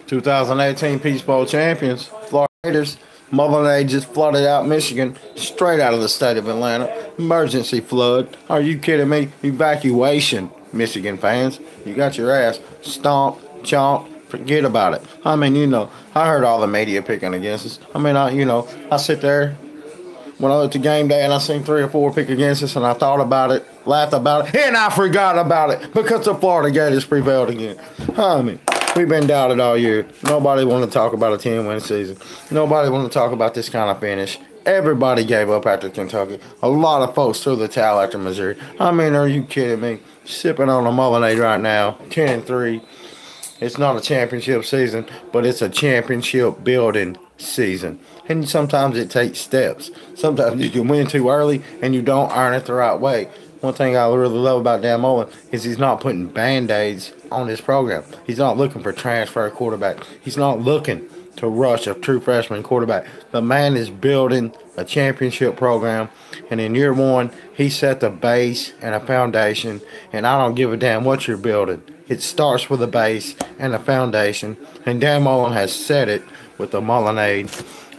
2018 Peach Bowl champions, Florida Gators. Mullen just flooded out Michigan straight out of the state of Atlanta. Emergency flood. Are you kidding me? Evacuation, Michigan fans. You got your ass stomped, chomped. Forget about it. I mean, I heard all the media picking against us. I mean, I sit there when I looked at game day and I seen 3 or 4 pick against us, and I thought about it, laughed about it, and I forgot about it because the Florida Gators prevailed again. I mean, we've been doubted all year. Nobody wanted to talk about a 10-win season. Nobody wanted to talk about this kind of finish. Everybody gave up after Kentucky. A lot of folks threw the towel after Missouri. I mean, are you kidding me? Sipping on a Mullen right now, 10-3. It's not a championship season, but it's a championship building season. And sometimes it takes steps. Sometimes you can win too early and you don't earn it the right way. One thing I really love about Dan Mullen is he's not putting Band-Aids on his program. He's not looking for transfer quarterback. He's not looking to rush a true freshman quarterback. The man is building a championship program, and in year 1, he set the base and a foundation, and I don't give a damn what you're building. It starts with a base and a foundation, and Dan Mullen has set it with the Mullenade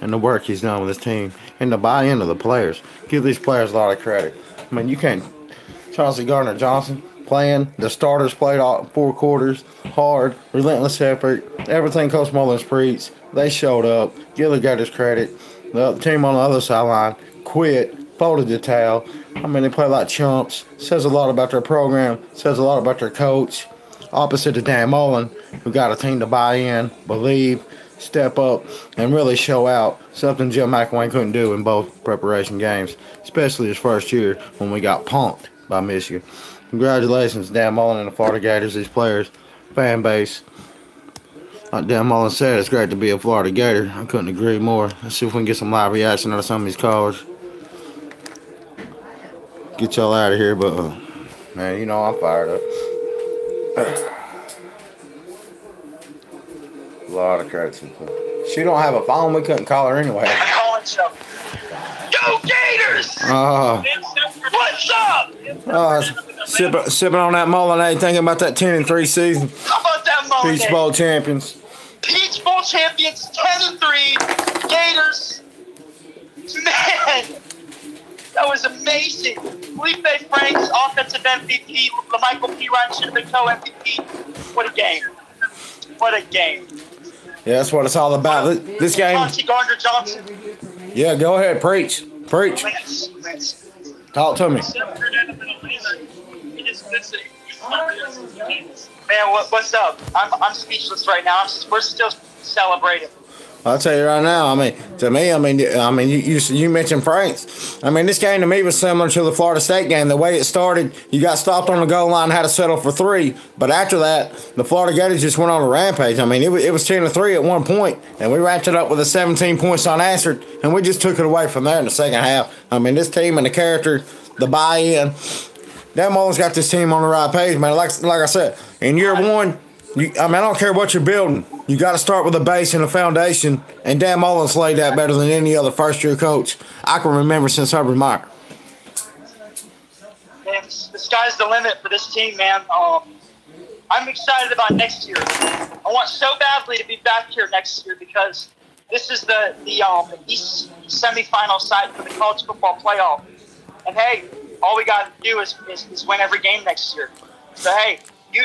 and the work he's done with his team and the buy-in of the players. Give these players a lot of credit. I mean, you can't. Chauncey Gardner-Johnson playing. The starters played all 4 quarters, hard, relentless effort. Everything Coach Mullen's preached. They showed up. Give the Gators credit. The team on the other sideline quit, folded the towel. I mean, they play like chumps. Says a lot about their program. Says a lot about their coach. Opposite of Dan Mullen, who got a team to buy in, believe, step up, and really show out. Something Jim McElwain couldn't do in both preparation games, especially his first year when we got punked by Michigan. Congratulations, Dan Mullen and the Florida Gators, these players, fan base. Like Dan Mullen said, it's great to be a Florida Gator. I couldn't agree more. Let's see if we can get some live reaction out of some of these callers. Get y'all out of here, but, man, I'm fired up. A lot of credit. She don't have a phone. We couldn't call her anyway. I'm calling some. Go Gators! What's up? Sipping on that Mullen, thinking about that 10-3 season. How about that Mullen? Peach Bowl champions. Peach Bowl champions, 10-3. Gators. Man, that was amazing. Felipe Franks, offensive MVP. Michael P. Ryan should have been co-MVP. What a game. What a game. Yeah, that's what it's all about. This game. Chauncey Gardner-Johnson. Yeah, go ahead. Preach. Lance. Talk to me. Man, what's up? I'm speechless right now. We're still celebrating. I'll tell you right now. You mentioned Franks. I mean, this game to me was similar to the Florida State game. The way it started, you got stopped on the goal line, had to settle for 3. But after that, the Florida Gators just went on a rampage. I mean, it was 10-3 at one point, and we wrapped it up with 17 points unanswered, and we just took it away from there in the second half. I mean, this team and the character, the buy-in, Dan Mullen's got this team on the right page, man. Like I said, in year 1, I don't care what you're building. You got to start with a base and a foundation, and Dan Mullen's laid that better than any other first-year coach I can remember since Herbert Meyer. Man, the sky's the limit for this team, man. I'm excited about next year. I want so badly to be back here next year because this is the East semifinal side for the college football playoff. And hey, all we got to do is win every game next year. So hey, you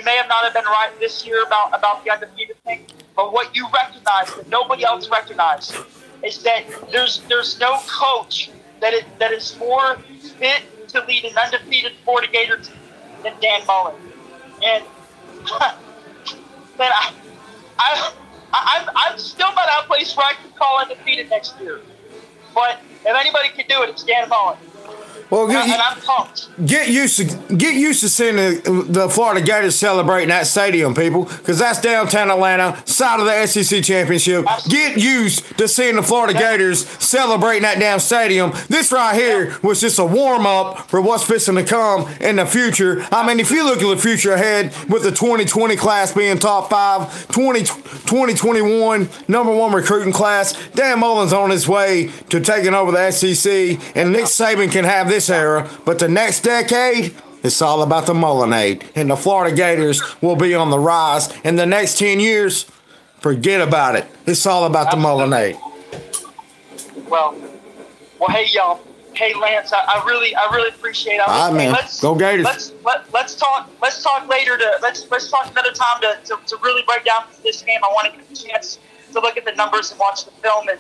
may have not been right this year about the undefeated thing, but what you recognize that nobody else recognized is that there's no coach that is more fit to lead an undefeated Florida Gator team than Dan Mullen. And man, I'm still not at a place where I can call undefeated next year. But if anybody can do it, it's Dan Mullen. Well, and I'm pumped. Get used to seeing the Florida Gators celebrating that stadium, people, because that's downtown Atlanta, side of the SEC championship. Absolutely. Get used to seeing the Florida Gators celebrating that damn stadium. This right here was just a warm up for what's fixing to come in the future. I mean, if you look at the future ahead with the 2020 class being top 5, 2021 #1 recruiting class, Dan Mullen's on his way to taking over the SEC, and Nick Saban can have this era, but the next decade, It's all about the Mullenade. And the Florida Gators will be on the rise in the next 10 years. Forget about it. It's all about the Mullenade. Well, hey, Lance, I really appreciate it. All right, man. Go Gators. Let's talk later. Let's talk another time to really break down this game. I want to get a chance to look at the numbers and watch the film and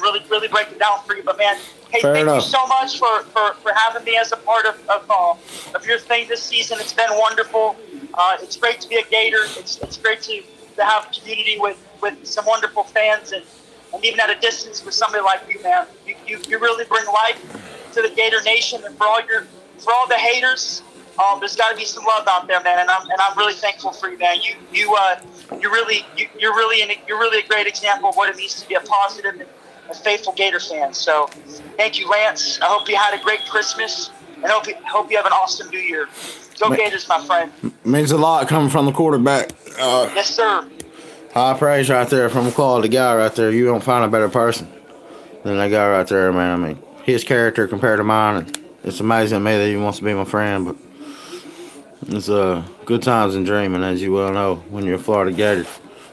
really break it down for you. But man, hey, thank you so much for having me as a part of your thing this season. It's been wonderful. It's great to be a Gator. It's great to have a community with some wonderful fans and even at a distance with somebody like you, man. You really bring life to the Gator Nation, and for all the haters, there's got to be some love out there, man. And I'm really thankful for you, man. You're really a great example of what it means to be a positive and a faithful Gator fan. So, thank you, Lance. I hope you had a great Christmas, and hope you have an awesome New Year. Go Gators, my friend. Means a lot coming from the quarterback. Yes, sir. High praise right there from a quality guy right there. You don't find a better person than that guy right there, man. I mean, his character compared to mine, and it's amazing to me that he wants to be my friend, but it's good times and dreaming, as you well know, when you're a Florida Gator.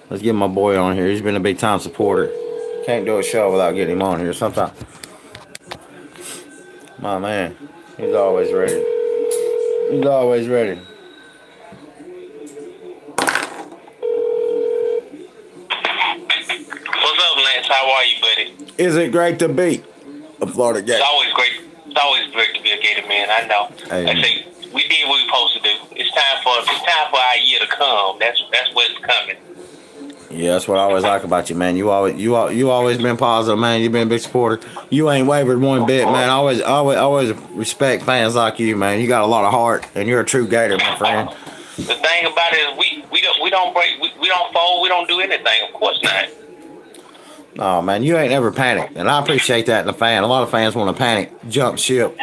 Let's get my boy on here. He's been a big-time supporter. Can't do a show without getting him on here sometimes. My man, he's always ready. He's always ready. How are you, buddy? Is it great to be a Florida Gator? It's always great. It's always great to be a Gator, man. I know. Hey, I say we did what we supposed to do. It's time for our year to come. That's what's coming. Yeah, that's what I always like about you, man. You always been positive, man. You've been a big supporter. You ain't wavered one bit, man. I always respect fans like you, man. You got a lot of heart, and you're a true Gator, my friend. The thing about it is we don't break, we don't fold, we don't do anything. Of course not. Oh man, you ain't ever panicked, and I appreciate that in a fan. A lot of fans want to panic, jump ship,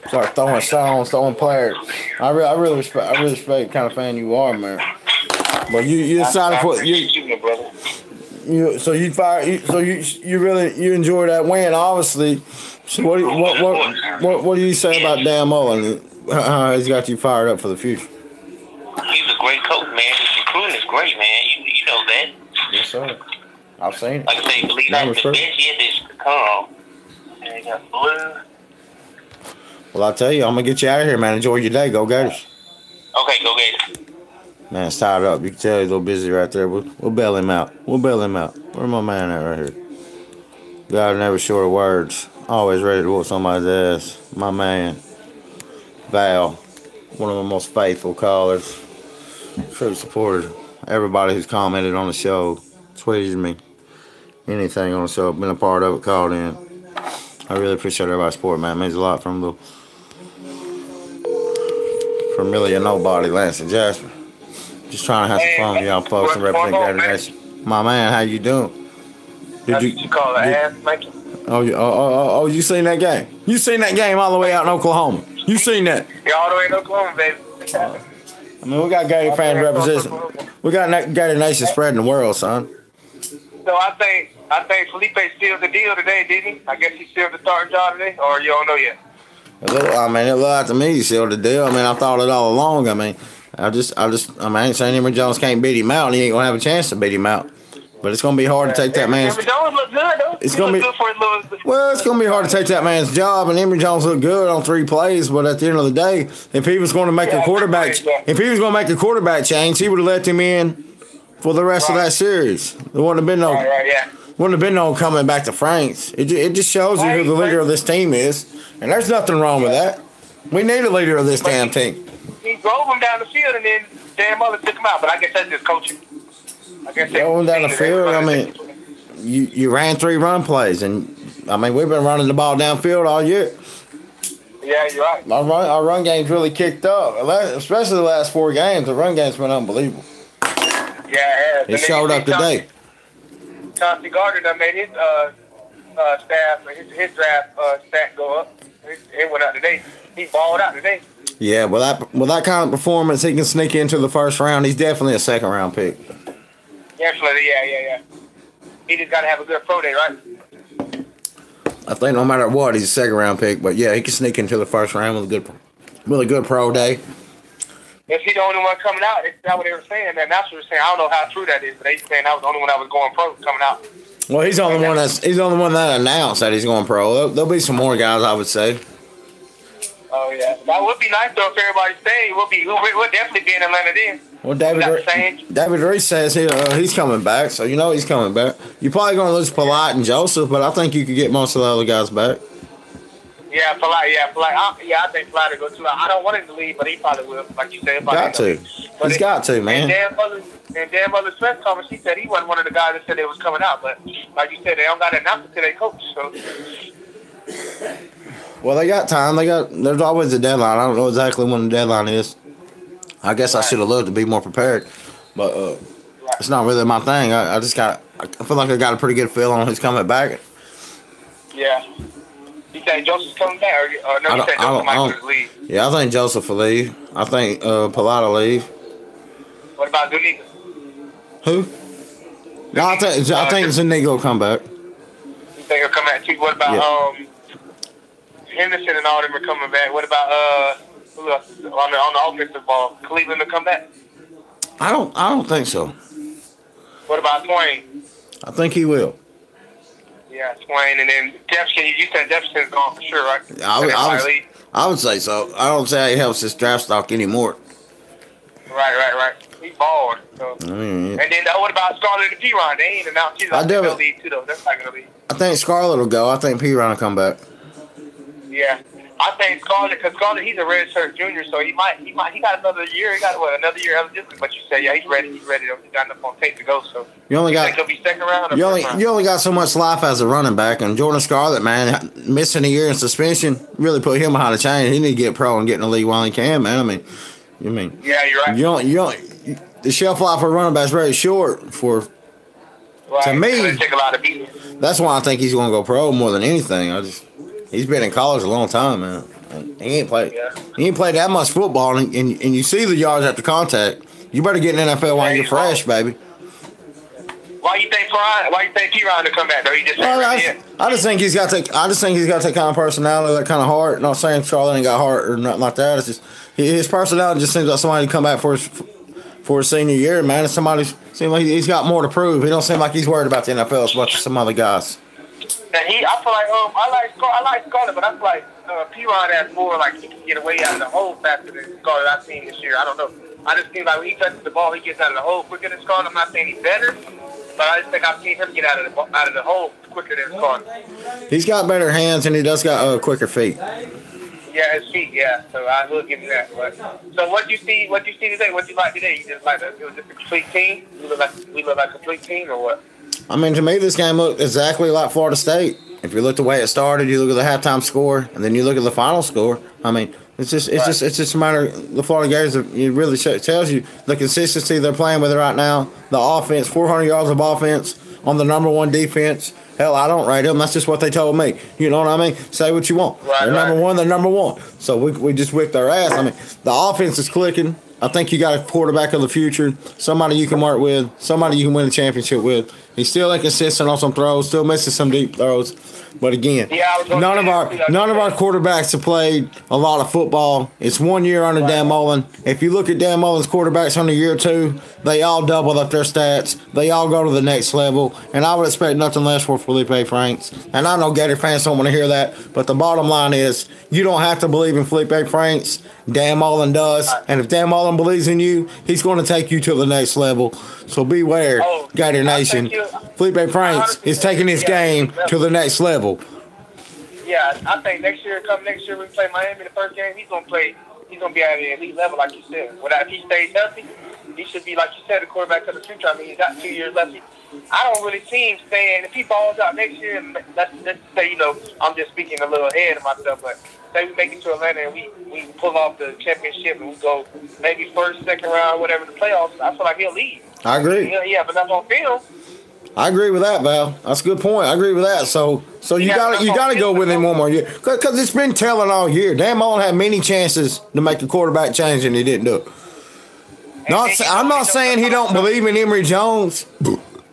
start throwing stones, throwing players. I really respect the kind of fan you are, man. But you decided for you. So you really enjoy that win, obviously. So what do you say about Dan Mullen? He's got you fired up for the future. He's a great coach, man. His recruiting is great, man. You know that. Yes, sir. I've seen it. Like I say, believe that the best yet is to come. And you got blue. Well, I'll tell you, I'm going to get you out of here, man. Enjoy your day. Go Gators. Okay, go Gators. Man, it's tied up. You can tell he's a little busy right there. We'll bail him out. Where's my man at right here? God never short of words. Always ready to whoop somebody's ass. My man, Val. One of the most faithful callers. True supporter. Everybody who's commented on the show. Tweeted me. Anything on the show. Been a part of it. Called in. I really appreciate everybody's support, man. It means a lot from really a nobody, Lance and Jasper. Just trying to have some fun with y'all folks and represent Gator Nation. My man, how you doing? Did you call an ass? Thank you. Oh, you seen that game? You seen that game all the way out in Oklahoma? You seen that? Yeah, all the way in Oklahoma, baby. I mean, we got Gator fans representing. We got Gator Nation spreading the world, son. So I think Felipe sealed the deal today, didn't he? I guess he sealed the starting job today, or you don't know yet? I mean, it looked like to me he sealed the deal. I mean, I thought it all along. I mean, I ain't saying Emory Jones can't beat him out, and he ain't gonna have a chance to beat him out. But it's gonna be hard to take that man's. Emory Jones look good, though. It's gonna be good for his little. Well, it's gonna be hard to take that man's job, and Emory Jones looked good on 3 plays. But at the end of the day, if he was going to make a quarterback change, he would have let him in for the rest of that series. There wouldn't have been no coming back to Franks. It just shows you who the leader of this team is, and there's nothing wrong with that. We need a leader of this damn team. He drove him down the field, and then Dan Mullen took him out. But I guess that's just coaching. Going down the field, I mean, you ran 3 run plays, and I mean we've been running the ball downfield all year. Yeah, you're right. Our run game's really kicked up, especially the last 4 games. The run game's been unbelievable. Yeah, it showed up today. Chauncey Gardner done made his staff, his draft stat go up. It went up today. He balled out today. Yeah, with that kind of performance, he can sneak into the first round. He's definitely a 2nd round pick. Definitely, yeah. He just got to have a good pro day, right? I think no matter what, he's a 2nd round pick. But yeah, he can sneak into the first round with a with a good pro day. Is he the only one coming out? Is that what they were saying? And that's what they were saying. I don't know how true that is, but they saying that was the only one that was going pro coming out. Well, he's the only one that announced that he's going pro. There'll be some more guys, I would say. Oh yeah, that would be nice though if everybody stayed. We'll definitely be in Atlanta then. Well, David Reese says he's coming back, so you know he's coming back. You're probably going to lose Polite and Joseph, but I think you could get most of the other guys back. Yeah, Polite. I think Polite will go too. I don't want him to leave, but he probably will. Like you said, He's got to, man. And Dan Mullen's press conference, he said he wasn't one of the guys that said they was coming out. But like you said, they don't got to announce it to their coach. So. Well, they got time. There's always a deadline. I don't know exactly when the deadline is. I guess I should have looked to be more prepared, but it's not really my thing. I feel like I got a pretty good feeling on who's coming back. Yeah. You think Joseph's coming back, or no? You think Joseph might leave? Yeah, I think Joseph will leave. I think Polite will leave. What about Zuniga? Who? No, I think Zuniga will come back. You think he'll come back too? What about Henderson and all them are coming back? What about who else on the offensive ball? Cleveland will come back? I don't think so. What about Twain? I think he will. Yeah, Twain, and then Jefferson. You said Jefferson's gone for sure, right? I would say so. I don't say he helps his draft stock anymore. Right. He balled. So. And then what about Scarlett and P-Ron? They ain't announced either. They'll leave too, though. That's not gonna leave. I think Scarlett will go. I think P-Ron will come back. Yeah. I think Scarlett, because Scarlett, he's a redshirt junior, so he got another year. He got another year eligibility. But you say, yeah, he's ready. He's ready. He got enough on tape to go. So you only got. Think he'll be second round. Or you only got so much life as a running back, and Jordan Scarlett, man, missing a year in suspension really put him behind the chain. He need to get pro and get in the league while he can, man. I mean. Yeah, you're right. The shelf life for a running back is very short for. Right. To me, take a lot of beating. That's why I think he's going to go pro more than anything. He's been in college a long time, man. He ain't played. Yeah. He ain't played that much football, and you see the yards after contact. You better get in the NFL while you're fresh, baby. Why you think P-Ron to come back? Though he just I just think he's got that kind of personality, that kind of heart. Not saying Charlotte ain't got heart or nothing like that. It's just his personality just seems like somebody to come back for his senior year, man. It's somebody seems like he's got more to prove. He don't seem like he's worried about the NFL as much as some other guys. And I feel like I like Scarlett, but I feel like P-Ron has more like he can get away out of the hole faster than Scarlett I've seen this year. I don't know. I just feel like when he touches the ball, he gets out of the hole quicker than Scarlett. I'm not saying he's better, but I just think I've seen him get out of the hole quicker than Scarlett. He's got better hands and he does got quicker feet. Yeah, his feet. Yeah, so I will give him that. But, so what you see today? What you like today? You just like it was just a complete team. We look like a complete team, or what? I mean, to me, this game looked exactly like Florida State. If you look the way it started, you look at the halftime score, and then you look at the final score. I mean, it's just a matter of the Florida Gators. It really tells you the consistency they're playing with right now. The offense, 400 yards of offense on the number one defense. Hell, I don't rate them. That's just what they told me. You know what I mean? Say what you want. They're number one. They're number one. So we just whipped their ass. I mean, the offense is clicking. I think you got a quarterback of the future, somebody you can work with, somebody you can win a championship with. He's still inconsistent on some throws, still missing some deep throws. But again, none of our quarterbacks have played a lot of football. It's 1 year under Dan Mullen. If you look at Dan Mullen's quarterbacks under year two, they all double up their stats. They all go to the next level. And I would expect nothing less for Felipe Franks. And I know Gator fans don't want to hear that, but the bottom line is you don't have to believe in Felipe Franks. Dan Mullen does. And if Dan Mullen believes in you, he's going to take you to the next level. So beware, Gator Nation. Felipe Franks is taking his game to the next level. Yeah, I think next year we play Miami the first game, he's gonna be at the elite level like you said. If he stays healthy, he should be, like you said, the quarterback of the future. I mean, he's got 2 years left. I don't really see him staying. If he balls out next year, let's say, I'm just speaking a little ahead of myself, but say we make it to Atlanta and we pull off the championship and we go maybe first, second round, whatever, the playoffs, I feel like he'll leave. I agree. He have enough on film. I agree with that, Val. That's a good point. I agree with that. So you got to go with him one more year because it's been telling all year. Dan Mullen had many chances to make a quarterback change and he didn't do it. I'm not saying he don't believe in Emory Jones,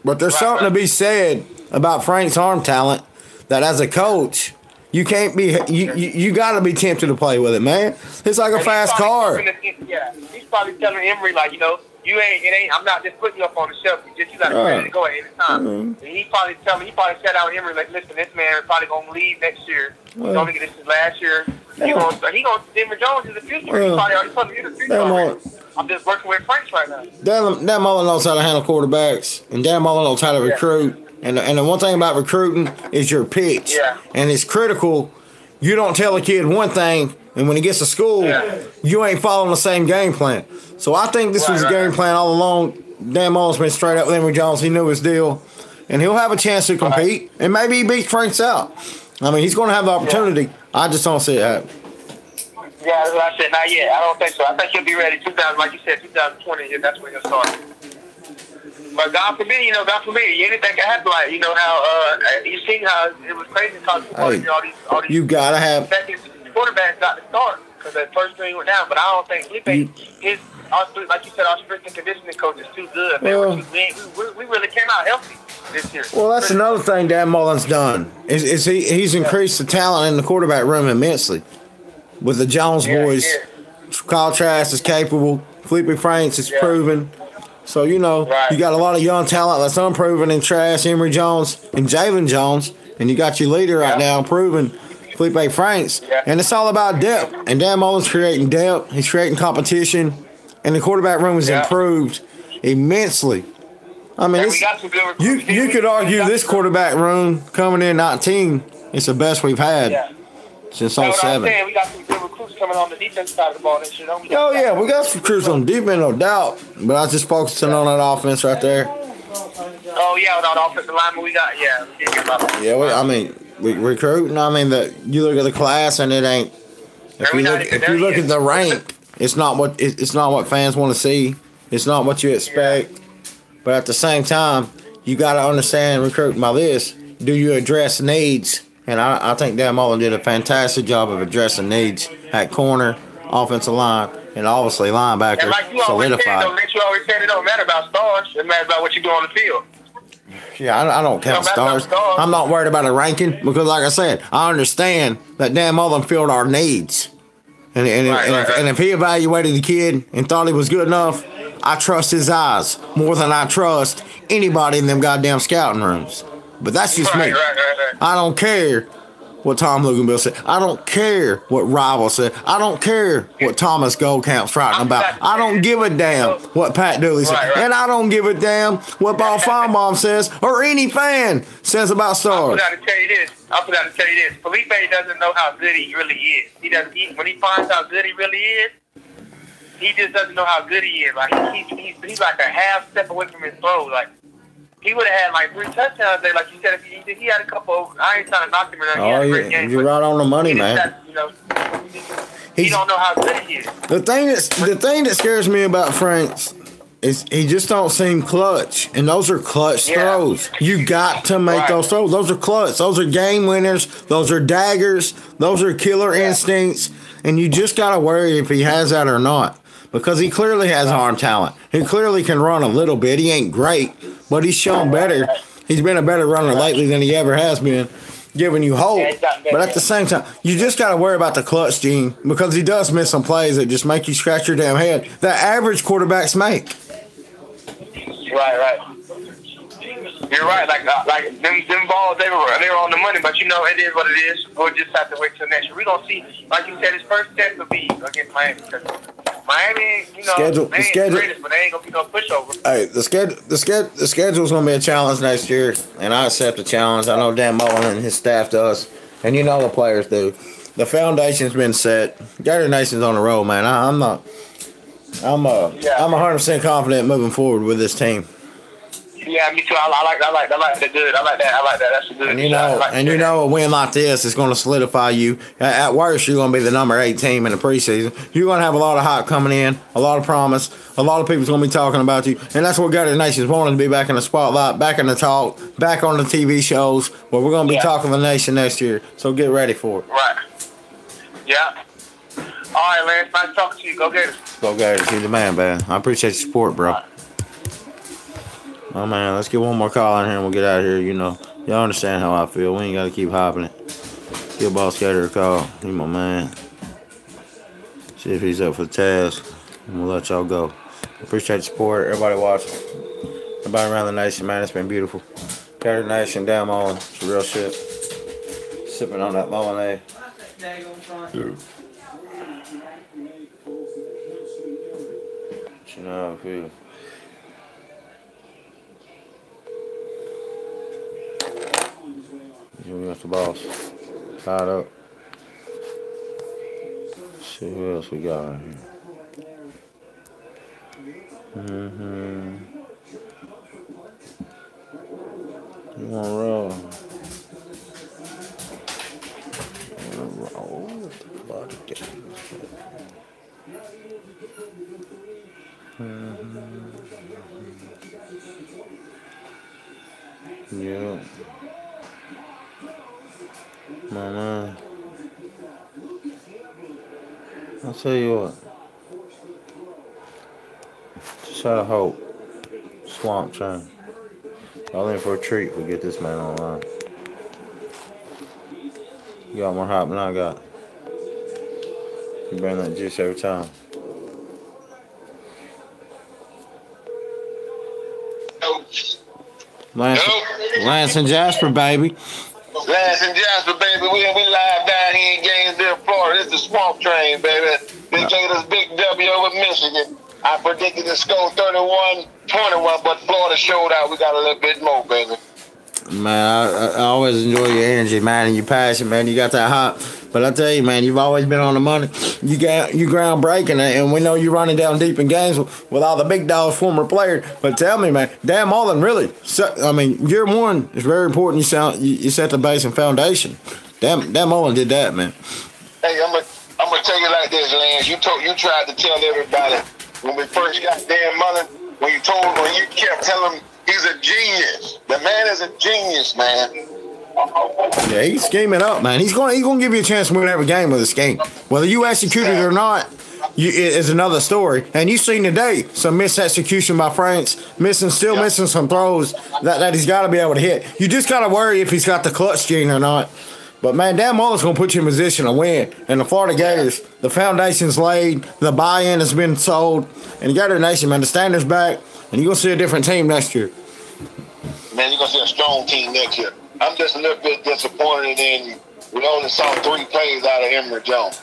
but there's something to be said about Frank's arm talent that as a coach, You can't be. You got to be tempted to play with it, man. It's like a fast car. Yeah, he's probably telling Emory like, you ain't. I'm not just putting you up on the shelf. You got to be ready to go at any time. And he probably sat down with Emory like, listen, this man is probably gonna leave next year. He's only get this is last year. He gonna Denver Jones in the future. He probably already told me in the future already. I'm just working with Franks right now. Dan Mullen knows how to handle quarterbacks, and Dan Mullen knows how to recruit. And the one thing about recruiting is your pitch. Yeah. And it's critical. You don't tell a kid one thing, and when he gets to school, you ain't following the same game plan. So I think this was a game plan all along. Dan Mullen's been straight up with Emory Jones. He knew his deal. And he'll have a chance to compete. And maybe he beats Franks out. I mean, he's going to have the opportunity. I just don't see it happen. Yeah, that's what I said. Not yet. I don't think so. I think he'll be ready like you said, 2020. That's when he'll start. But God forbid, anything can happen. Like, how you seen how it was crazy in college football. All these you gotta have second quarterbacks got to start because that first string went down. But I don't think Felipe, like you said, our strength and conditioning coach is too good. Man. We really came out healthy this year. Well, that's another thing Dan Mullen's done. Is he's increased the talent in the quarterback room immensely. With the Jones boys, Kyle Trask is capable. Felipe Franks is proven. So, you got a lot of young talent that's unproven in Trask, Emory Jones, and Jalen Jones. And you got your leader right now proven, Felipe Franks. And it's all about depth. And Dan Mullen's creating depth. He's creating competition. And the quarterback room has improved immensely. I mean, you could argue this quarterback room coming in 19 is the best we've had since 07. We got some good recruits coming on the defense side of the ball this year. We got some recruits on defense, no doubt. But I was just focusing on that offense right there. Oh, yeah, with all the offensive linemen we got, we recruiting. You look at the class and it ain't. If you look at the rank, it's not what fans want to see. It's not what you expect. But at the same time, you got to understand recruiting by this. Do you address needs? And I think Dan Mullen did a fantastic job of addressing needs at corner, offensive line, and obviously linebacker. And like you solidified. You always said, it don't matter about stars. It matters about what you do on the field. Yeah, I don't count stars. I'm not worried about a ranking because, like I said, I understand that Dan Mullen filled our needs. And if he evaluated the kid and thought he was good enough, I trust his eyes more than I trust anybody in them goddamn scouting rooms. But that's just me. I don't care what Tom Luganville said. I don't care what Rival said. I don't care what Thomas Goldcamp's writing about. I don't give a damn what Pat Dooley said. And I don't give a damn what Bob Feinbaum says or any fan says about stars. I forgot to tell you this. Felipe doesn't know how good he really is. When he finds how good he really is, he just doesn't know how good he is. Like he's like a half step away from his throw. Like he would have had like 3 touchdowns there, like you said. If he had a couple, I ain't trying to knock him or nothing. He had a great game, you're right on the money, man. He don't know how good he is. The thing that scares me about Franks is he just don't seem clutch, and those are clutch throws. You got to make those throws. Those are clutch. Those are game winners. Those are daggers. Those are killer instincts, and you just got to worry if he has that or not. Because he clearly has arm talent. He clearly can run a little bit. He ain't great, but he's shown better. He's been a better runner lately than he ever has been, giving you hope. But at the same time, you just got to worry about the clutch gene because he does miss some plays that just make you scratch your damn head that average quarterbacks make. Right. You're right. Like them balls, they were on the money, but it is what it is. We'll just have to wait till next year. We're gonna see, like you said, his first test will be against Miami. Miami, the schedule, greatest, but they ain't gonna be no pushover. Hey, the schedule's gonna be a challenge next year, and I accept the challenge. I know Dan Mullen and his staff does, and the players do. The foundation's been set. Gator Nation's on the road, man. I'm 100% confident moving forward with this team. Yeah, me too. I like that good. I like that. That's a good. And a win like this is going to solidify you. At worst, you're going to be the number 8 team in the preseason. You're going to have a lot of hype coming in, a lot of promise. A lot of people's going to be talking about you, and that's what Gator Nation's wanting to be back in the spotlight, back in the talk, back on the TV shows, where we're going to be talking to the nation next year. So get ready for it. Right. Yeah. All right, Lance. Nice talking to you. Go Gators. Go Gators. You're the man, man. I appreciate your support, bro. Oh, man, let's get one more call in here and we'll get out of here. Y'all understand how I feel. We ain't got to keep hopping it. Give Boss Gator a call. He my man. See if he's up for the task. And we'll let y'all go. Appreciate the support. Everybody watching. Everybody around the nation, man. It's been beautiful. Gator Nation, damn on. It's real shit. Sipping on that Mullen. You know how I feel. We got the boss tied up. Let's see who else we got in here. You want to roll? What the fuck? Yeah. My man. I'll tell you what. Just out of hope. Swamp Train. Y'all in for a treat if we get this man online. You got more hype than I got. You bring that juice every time. Lance and Jasper, baby. Lance and Jasper, baby. We live down here in Gainesville, Florida. This is the Swamp Train, baby. They gave us big W over Michigan. I predicted the score 31-21, but Florida showed out. We got a little bit more, baby. Man, I always enjoy your energy, man, and your passion, man. You got that hot. But I tell you, man, you've always been on the money. You groundbreaking, and we know you're running down deep in games with all the big dogs, former players. But tell me, man, Dan Mullen really. I mean, year one is very important. You set the base and foundation. Dan Mullen did that, man. Hey, I'm gonna tell you like this, Lance. You tried to tell everybody when we first got Dan Mullen. When you kept telling him he's a genius. The man is a genius, man. Yeah, he's scheming up, man. He's gonna give you a chance to win every game with a scheme. Whether you execute it or not is another story. And you've seen today some misexecution by France, missing some throws that he's got to be able to hit. You just got to worry if he's got the clutch gene or not. But, man, Dan Mullen's going to put you in position to win. And the Florida Gators, the foundation's laid, the buy-in has been sold. And the Gator Nation, man, the standard's back. And you're going to see a different team next year. Man, you're going to see a strong team next year. I'm just a little bit disappointed in we only saw 3 plays out of Emory Jones.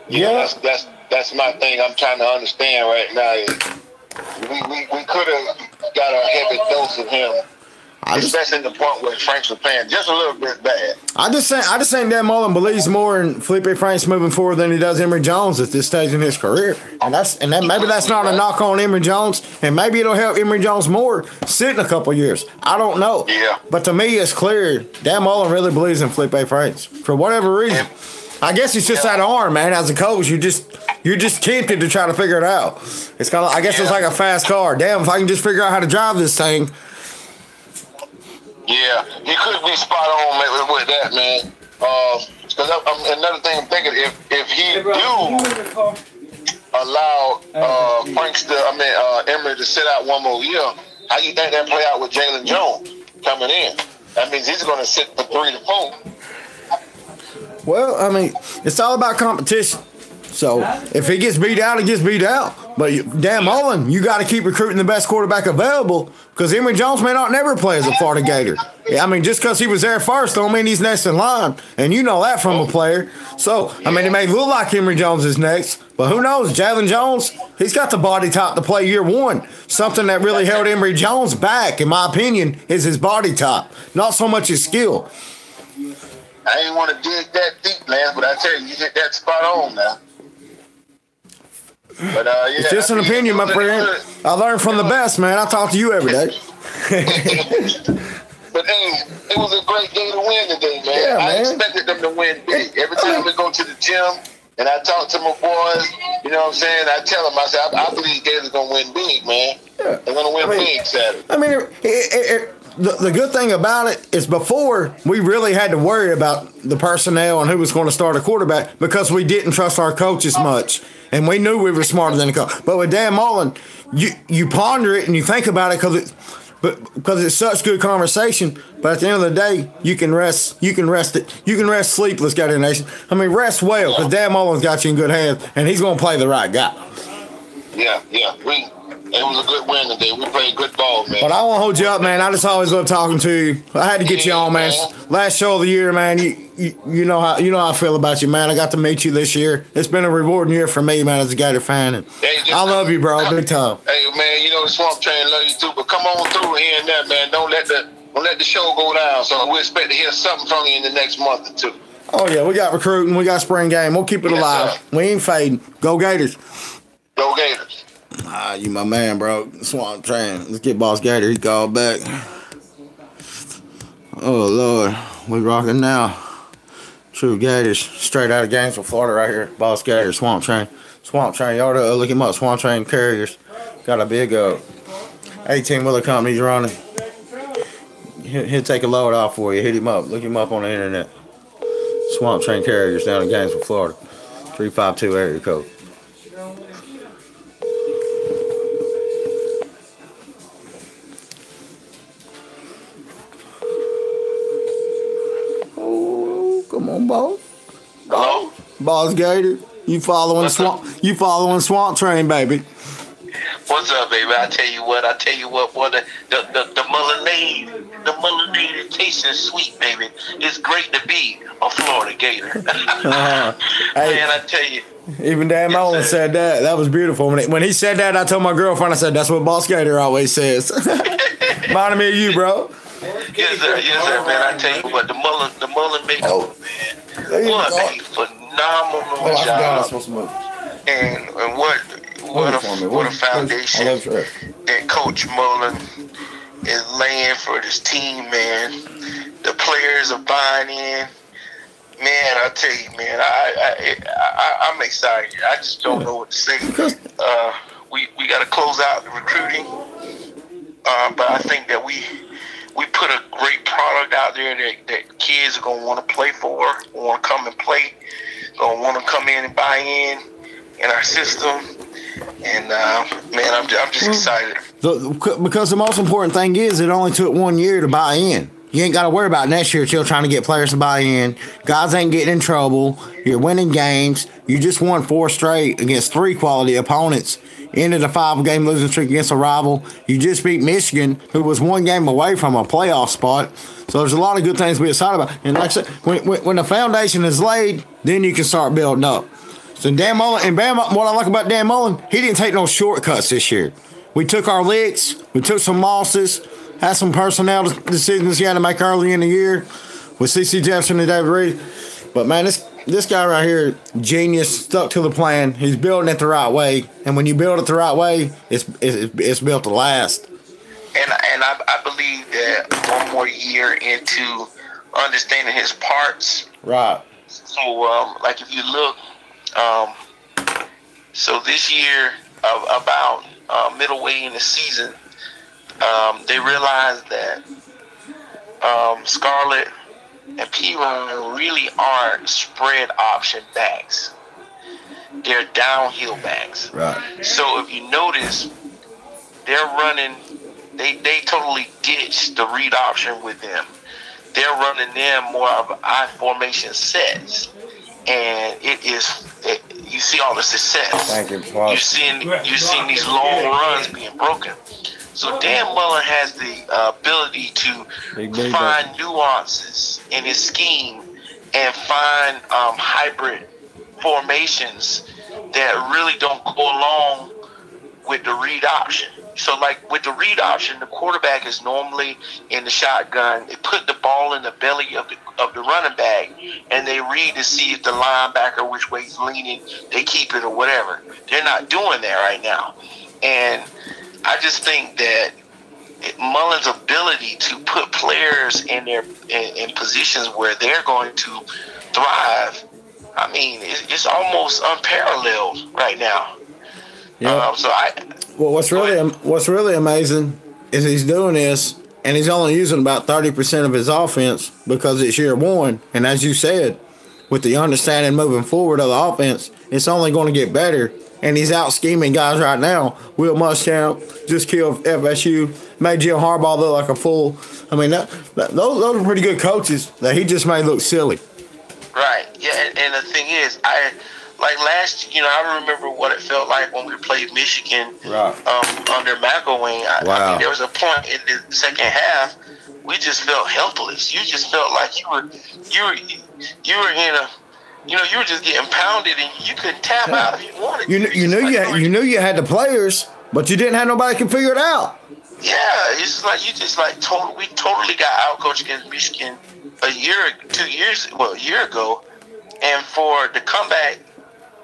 Yeah, that's my thing. I'm trying to understand right now. We could have got a heavy dose of him, especially in the point where Franks was playing just a little bit bad. I just think Dan Mullen believes more in Felipe Franks moving forward than he does Emory Jones at this stage in his career, and maybe that's not a knock on Emory Jones, and maybe it'll help Emory Jones more sit in a couple years. I don't know. Yeah. But to me, it's clear Dan Mullen really believes in Felipe Franks for whatever reason. I guess it's just that arm, man. As a coach, you're just tempted to try to figure it out. It's kind of, I guess it's like a fast car. Damn, if I can just figure out how to drive this thing. Yeah, he could be spot on with that, man. Because another thing I'm thinking, if he do allow Emory to sit out one more year, how you think that play out with Jalen Jones coming in? That means he's going to sit for 3 to 4. Well, I mean, it's all about competition. So if he gets beat out, he gets beat out. But Dan Mullen, you got to keep recruiting the best quarterback available because Emory Jones may not never play as a Florida Gator. I mean, just because he was there first don't mean he's next in line. And you know that from a player. So, I mean, it may look like Emory Jones is next, but who knows? Jalen Jones, he's got the body type to play year one. Something that really held Emory Jones back, in my opinion, is his body type, not so much his skill. I ain't want to dig that deep, Lance, but I tell you hit that spot on now. But, it's just an opinion, my friend. I learn from the best, man. I talk to you every day. But, hey, it was a great day to win today, man. Yeah, I expected them to win big. Every time we go to the gym and I talk to my boys, you know what I'm saying, I tell them, I say, I believe Gators going to win big, man. Yeah. They're going to win big Saturday. I mean, the good thing about it is before we really had to worry about the personnel and who was going to start a quarterback because we didn't trust our coaches much. And we knew we were smarter than the coach. But with Dan Mullen, you ponder it and you think about it because but because it's such good conversation. But at the end of the day, you can rest. You can rest it. You can rest sleepless, Gator Nation. I mean, rest well, because Dan Mullen's got you in good hands, and he's going to play the right guy. Yeah. It was a good win today. We played good ball, man. But I won't hold you up, man. I just always love talking to you. I had to get you on, man. Last show of the year, man. You know how I feel about you, man. I got to meet you this year. It's been a rewarding year for me, man, as a Gator fan. And I love you, bro. Big time. Hey, man. You know the Swamp Train love you too. But come on through here and there, man. Don't let the show go down. So we expect to hear something from you in the next month or two. Oh yeah, we got recruiting. We got spring game. We'll keep it alive. Sir. We ain't fading. Go Gators. Go Gators. You my man, bro. Swamp Train. Let's get Boss Gator. He called back. Oh, Lord. We rocking now. True Gators. Straight out of Gainesville, Florida right here. Boss Gator, Swamp Train. Swamp Train. Y'all look him up. Swamp Train Carriers. Got a big 18-wheeler company he's running. He'll take a load off for you. Hit him up. Look him up on the internet. Swamp Train Carriers down in Gainesville, Florida. 352 area code. Come on, boss. Hello? Boss Gator. You following Swamp Train, baby. What's up, baby? I tell you what, boy, the Mullen tasting sweet, baby. It's great to be a Florida Gator. Hey, man, I tell you. Even Dan Mullen said that. That was beautiful. When he said that, I told my girlfriend, I said, that's what Boss Gator always says. Reminded me of you, bro. Yes, sir, man. I tell you what, the Mullen makeup, man. What a phenomenal job. And what a foundation that Coach Mullen is laying for this team, man. The players are buying in. Man, I tell you, man, I'm excited. I just don't know what to say. We got to close out the recruiting, but I think that we put a great product out there that kids are gonna want to play for, want to come and play, gonna want to come in and buy in our system. And man, I'm just excited. Because the most important thing is, it only took 1 year to buy in. You ain't got to worry about next year still trying to get players to buy in. Guys ain't getting in trouble. You're winning games. You just won 4 straight against 3 quality opponents. Ended a 5-game losing streak against a rival. You just beat Michigan, who was 1 game away from a playoff spot. So there's a lot of good things to be excited about. And like I said, when the foundation is laid, then you can start building up. So Dan Mullen, what I like about Dan Mullen, he didn't take no shortcuts this year. We took our licks. We took some losses. Had some personnel decisions he had to make early in the year with C.C. Jefferson and David Reed. But, man, this guy right here, genius, stuck to the plan. He's building it the right way. And when you build it the right way, it's built to last. And I believe that 1 more year into understanding his parts. Right. So, like if you look, so this year, about middle way in the season, they realized that Scarlett and P-Ron really aren't spread option backs. They're downhill backs. Right. So if you notice, they're running, they totally ditched the read option with them. They're running them more of I formation sets. And you see all the success. Thank you. You're seeing these long runs being broken. So Dan Mullen has the ability to find nuances in his scheme and find hybrid formations that really don't go along with the read option. So like with the read option, the quarterback is normally in the shotgun. They put the ball in the belly of the running back, and they read to see if the linebacker, which way he's leaning, they keep it or whatever. They're not doing that right now. And I just think that Mullen's ability to put players in positions where they're going to thrive, I mean, it's almost unparalleled right now. Yeah. Well, what's really amazing is he's doing this, and he's only using about 30% of his offense because it's year 1. And as you said, with the understanding moving forward of the offense, it's only going to get better and he's out scheming guys right now. Will Muschamp just killed FSU, made Jim Harbaugh look like a fool. I mean, those are pretty good coaches that he just made look silly. Right. Yeah, and the thing is, like last, I remember what it felt like when we played Michigan under McElwain. I mean, there was a point in the second half we just felt helpless. You just felt like you were in a, you were just getting pounded and you couldn't tap out if you wanted. You knew you had the players, but you didn't have nobody can figure it out. Yeah, it's like we totally got outcoached against Michigan a year ago, and for the comeback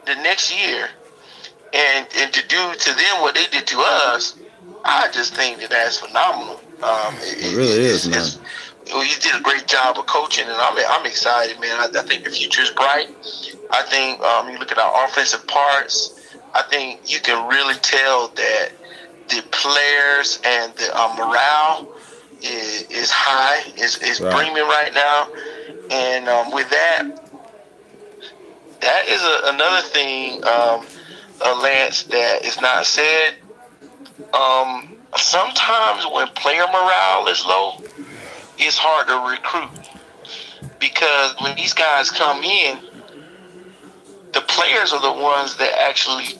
the next year, and to do to them what they did to us, I just think that's phenomenal. It really is, man. He did a great job of coaching, and I'm excited, man. I think the future is bright. I think you look at our offensive parts. I think you can really tell that the players and the morale is high, is brimming right now, and with that is another thing, Lance, that is not said. Sometimes when player morale is low, it's hard to recruit, because when these guys come in, the players are the ones that actually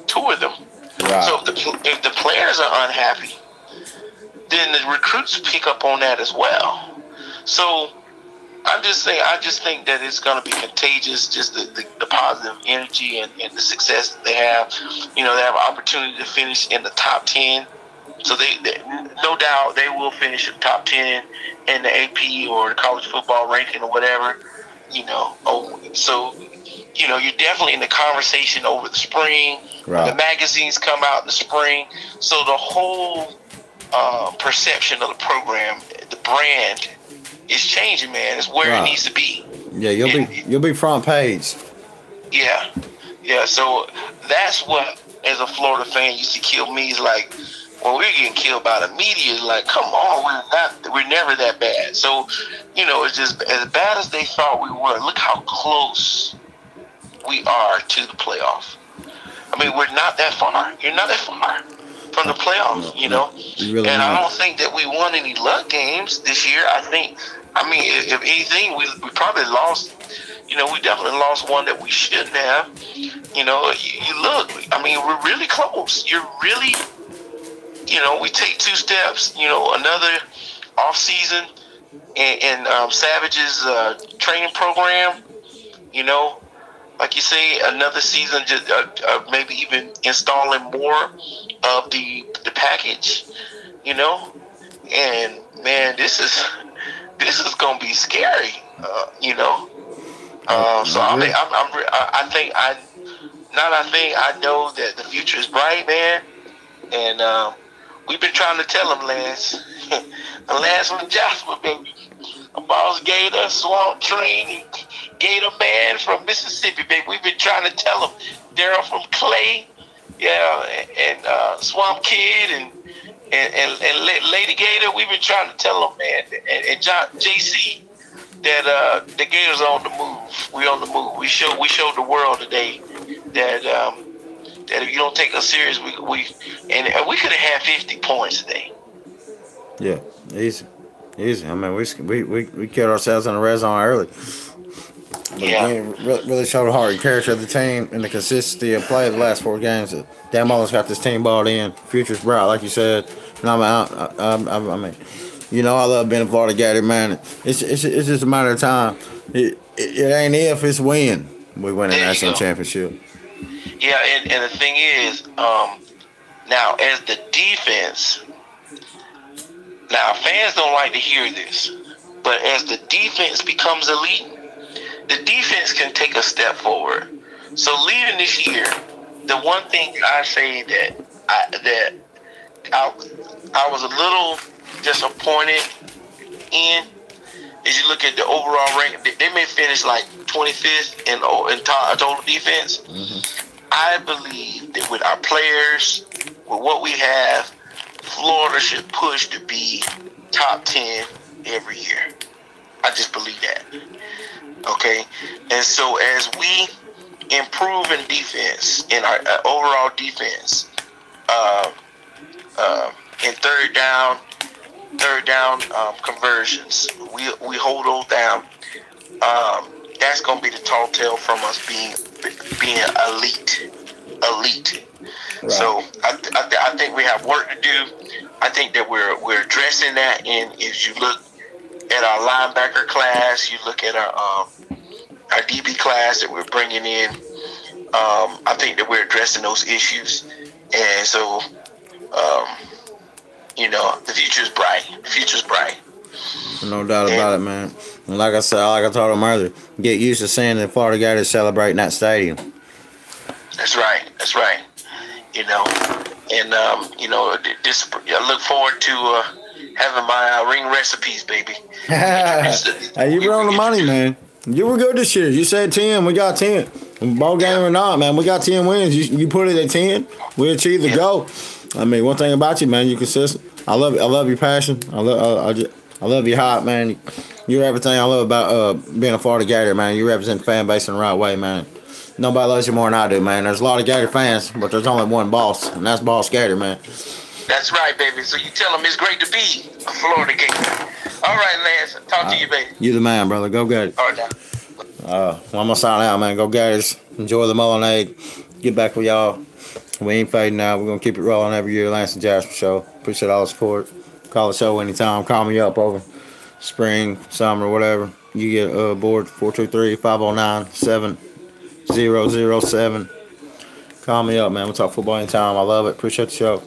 tour them. Right. So if the players are unhappy, then the recruits pick up on that as well. So I just think that it's going to be contagious, just the positive energy and the success that they have. They have an opportunity to finish in the top 10. So they no doubt they will finish in the top 10 in the AP or the college football ranking or whatever. So you're definitely in the conversation over the spring. Right. The magazines come out in the spring. So the whole perception of the program, the brand, is changing, man. It's where it needs to be. Yeah, you'll be front page. Yeah. So that's what, as a Florida fan, used to kill me. Is like, when we're getting killed by the media, like, come on, we're never that bad. So, it's just as bad as they thought we were. Look how close we are to the playoff. I mean, we're not that far. You're not that far from the playoffs, Really and I don't think that we won any luck games this year. If anything, we probably lost. We definitely lost one that we shouldn't have. You look. I mean, we're really close. You're really. We take two steps. Another off season in Savage's training program. Like you say, another season, just maybe even installing more of the package, and man, this is gonna be scary, So I know that the future is bright, man, and we've been trying to tell them, Lance. The last one, Jasper, baby. A boss Gator, Swamp Train, Gator Man from Mississippi, baby. We've been trying to tell them. Daryl from Clay, and Swamp Kid, and Lady Gator. We've been trying to tell them, man, and JC, that the Gators are on the move. We on the move. We showed the world today that if you don't take us serious, we could have had 50 points today. Yeah, easy. I mean, we killed ourselves in the red zone early. But really showed the heart and character of the team and the consistency of play the last 4 games. Dan Mullen's got this team balled in. Future's bright, like you said. And I mean, I love being a Florida Gator, man. It's just a matter of time. It ain't if, it's when we win a national championship. Yeah, and the thing is, now as the defense. Now, fans don't like to hear this, but as the defense becomes elite, the defense can take a step forward. So leaving this year, the one thing I say that I was a little disappointed in is you look at the overall rank. They may finish like 25th in total defense. Mm-hmm. I believe that with our players, with what we have, Florida should push to be top 10 every year. I just believe that. Okay? And so as we improve in defense, in our overall defense. In third down conversions. We hold those down. That's gonna be the tall tale from us being elite. Right. So I think we have work to do. I think that we're addressing that. And if you look at our linebacker class, you look at our DB class that we're bringing in. I think that we're addressing those issues, and so the future's bright. The future's bright. No doubt about it, man. And like I said, like I told him earlier, get used to seeing the Florida Gators celebrating that stadium. That's right. That's right. And this. I look forward to having my ring recipes, baby. Hey, you were on the money, man. You were good this year. You said 10, we got 10. Ball game or not, man, we got 10 wins. You put it at 10, we achieved the goal. I mean, one thing about you, man, you consistent. I love your passion. I love your heart, man. You're everything I love about being a Florida Gator, man. You represent the fan base in the right way, man. Nobody loves you more than I do, man. There's a lot of Gator fans, but there's only one boss, and that's Boss Gator, man. That's right, baby. So you tell them it's great to be a Florida Gator. All right, Lance. Talk to you, baby. You the man, brother. Go Gators. All right, now. Well, I'm going to sign out, man. Go Gators. Enjoy the Mullen. Get back with y'all. We ain't fading out. We're going to keep it rolling every year. Lance and Jasper Show. Appreciate all the support. Call the show anytime. Call me up over spring, summer, whatever. You get board 423-509-7007. Call me up, man. We'll talk football anytime. I love it. Appreciate the show.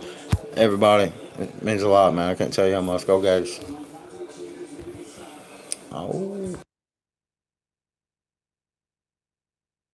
Everybody. It means a lot, man. I can't tell you how much. Go Gators. Oh.